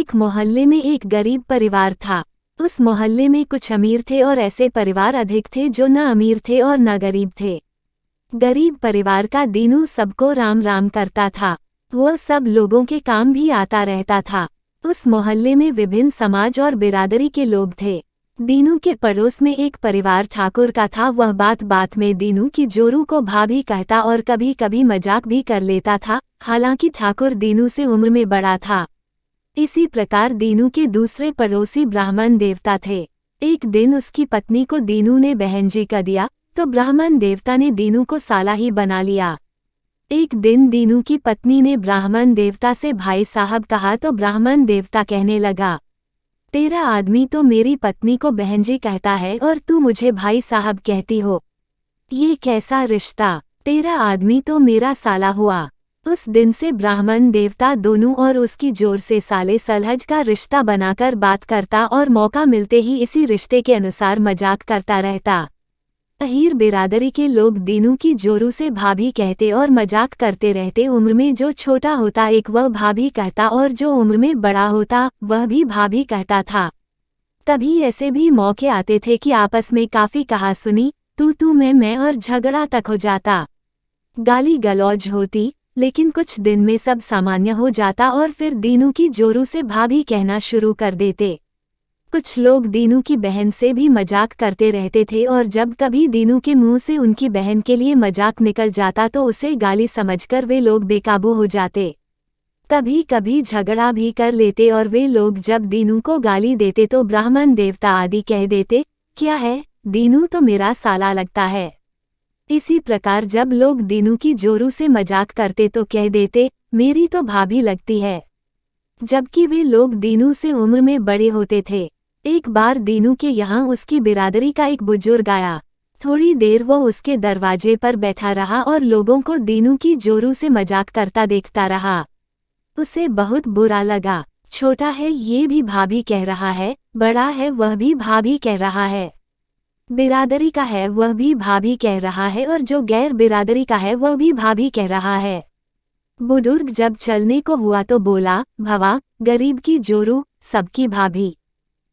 एक मोहल्ले में एक गरीब परिवार था। उस मोहल्ले में कुछ अमीर थे और ऐसे परिवार अधिक थे जो न अमीर थे और न गरीब थे। गरीब परिवार का दीनू सबको राम राम करता था। वह सब लोगों के काम भी आता रहता था। उस मोहल्ले में विभिन्न समाज और बिरादरी के लोग थे। दीनू के पड़ोस में एक परिवार ठाकुर का था। वह बात बात में दीनू की जोरू को भाभी कहता और कभी कभी मजाक भी कर लेता था। हालांकि ठाकुर दीनू से उम्र में बड़ा था। इसी प्रकार दीनू के दूसरे पड़ोसी ब्राह्मण देवता थे। एक दिन उसकी पत्नी को दीनू ने बहनजी कर दिया तो ब्राह्मण देवता ने दीनू को साला ही बना लिया। एक दिन दीनू की पत्नी ने ब्राह्मण देवता से भाई साहब कहा तो ब्राह्मण देवता कहने लगा, तेरा आदमी तो मेरी पत्नी को बहनजी कहता है और तू मुझे भाई साहब कहती हो। ये कैसा रिश्ता? तेरा आदमी तो मेरा साला हुआ। उस दिन से ब्राह्मण देवता दोनों और उसकी जोर से साले सलहज का रिश्ता बनाकर बात करता और मौका मिलते ही इसी रिश्ते के अनुसार मजाक करता रहता। अहीर बिरादरी के लोग दीनू की जोरू से भाभी कहते और मजाक करते रहते। उम्र में जो छोटा होता एक वह भाभी कहता और जो उम्र में बड़ा होता वह भी भाभी कहता था। कभी ऐसे भी मौके आते थे कि आपस में काफी कहा सुनी, तू मैं और झगड़ा तक हो जाता। गाली गलौज होती, लेकिन कुछ दिन में सब सामान्य हो जाता और फिर दीनू की जोरू से भाभी कहना शुरू कर देते। कुछ लोग दीनू की बहन से भी मजाक करते रहते थे और जब कभी दीनू के मुंह से उनकी बहन के लिए मजाक निकल जाता तो उसे गाली समझकर वे लोग बेकाबू हो जाते। कभी कभी झगड़ा भी कर लेते और वे लोग जब दीनू को गाली देते तो ब्राह्मण देवता आदि कह देते, क्या है, दीनू तो मेरा साला लगता है। इसी प्रकार जब लोग दीनू की जोरू से मजाक करते तो कह देते, मेरी तो भाभी लगती है। जबकि वे लोग दीनू से उम्र में बड़े होते थे। एक बार दीनू के यहाँ उसकी बिरादरी का एक बुजुर्ग आया। थोड़ी देर वो उसके दरवाजे पर बैठा रहा और लोगों को दीनू की जोरू से मजाक करता देखता रहा। उसे बहुत बुरा लगा। छोटा है ये भी भाभी कह रहा है, बड़ा है वह भी भाभी कह रहा है, बिरादरी का है वह भी भाभी कह रहा है और जो गैर बिरादरी का है वह भी भाभी कह रहा है। बुजुर्ग जब चलने को हुआ तो बोला, भवा, गरीब की जोरू, सबकी भाभी।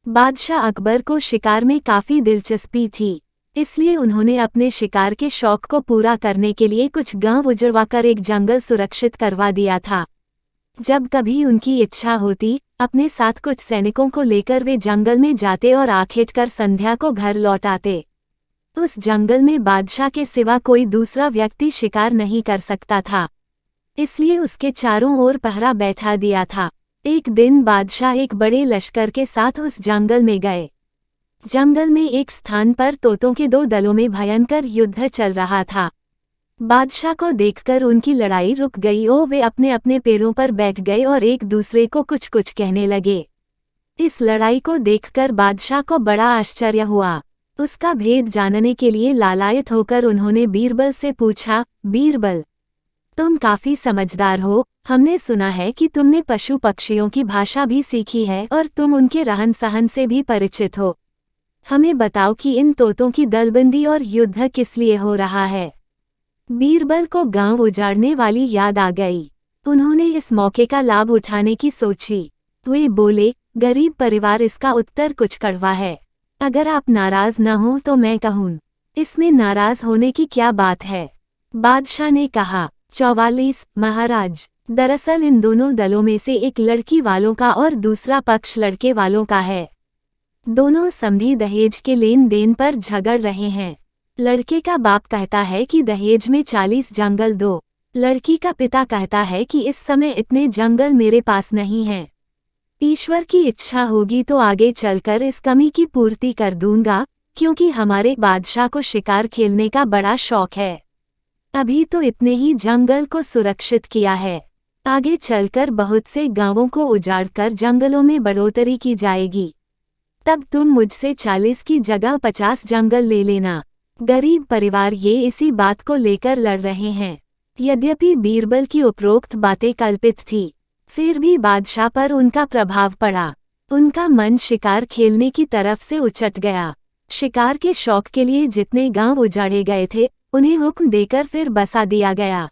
बादशाह अकबर को शिकार में काफी दिलचस्पी थी, इसलिए उन्होंने अपने शिकार के शौक को पूरा करने के लिए कुछ गांव उजड़वाकर एक जंगल सुरक्षित करवा दिया था। जब कभी उनकी इच्छा होती, अपने साथ कुछ सैनिकों को लेकर वे जंगल में जाते और आखेट कर संध्या को घर लौट आते। उस जंगल में बादशाह के सिवा कोई दूसरा व्यक्ति शिकार नहीं कर सकता था, इसलिए उसके चारों ओर पहरा बैठा दिया था। एक दिन बादशाह एक बड़े लश्कर के साथ उस जंगल में गए। जंगल में एक स्थान पर तोतों के दो दलों में भयंकर युद्ध चल रहा था। बादशाह को देखकर उनकी लड़ाई रुक गई और वे अपने अपने पेड़ों पर बैठ गए और एक दूसरे को कुछ कुछ कहने लगे। इस लड़ाई को देखकर बादशाह को बड़ा आश्चर्य हुआ। उसका भेद जानने के लिए लालायित होकर उन्होंने बीरबल से पूछा, बीरबल, तुम काफी समझदार हो, हमने सुना है कि तुमने पशु पक्षियों की भाषा भी सीखी है और तुम उनके रहन सहन से भी परिचित हो। हमें बताओ कि इन तोतों की दलबंदी और युद्ध किस लिए हो रहा है। बीरबल को गांव उजाड़ने वाली याद आ गई। उन्होंने इस मौके का लाभ उठाने की सोची। वे बोले, गरीब परिवार, इसका उत्तर कुछ कड़वा है। अगर आप नाराज न हो तो मैं कहूँ, इसमें नाराज होने की क्या बात है। बादशाह ने कहा, 44 महाराज, दरअसल इन दोनों दलों में से एक लड़की वालों का और दूसरा पक्ष लड़के वालों का है। दोनों समधी दहेज के लेन देन पर झगड़ रहे हैं। लड़के का बाप कहता है कि दहेज में 40 जंगल दो। लड़की का पिता कहता है कि इस समय इतने जंगल मेरे पास नहीं हैं। ईश्वर की इच्छा होगी तो आगे चलकर इस कमी की पूर्ति कर दूंगा, क्योंकि हमारे बादशाह को शिकार खेलने का बड़ा शौक है। अभी तो इतने ही जंगल को सुरक्षित किया है, आगे चलकर बहुत से गांवों को उजाड़कर जंगलों में बढ़ोतरी की जाएगी। तब तुम मुझसे 40 की जगह 50 जंगल ले लेना। गरीब परिवार ये इसी बात को लेकर लड़ रहे हैं। यद्यपि बीरबल की उपरोक्त बातें कल्पित थी, फिर भी बादशाह पर उनका प्रभाव पड़ा। उनका मन शिकार खेलने की तरफ से उचट गया। शिकार के शौक के लिए जितने गांव उजाड़े गए थे उन्हें हुक्म देकर फिर बसा दिया गया।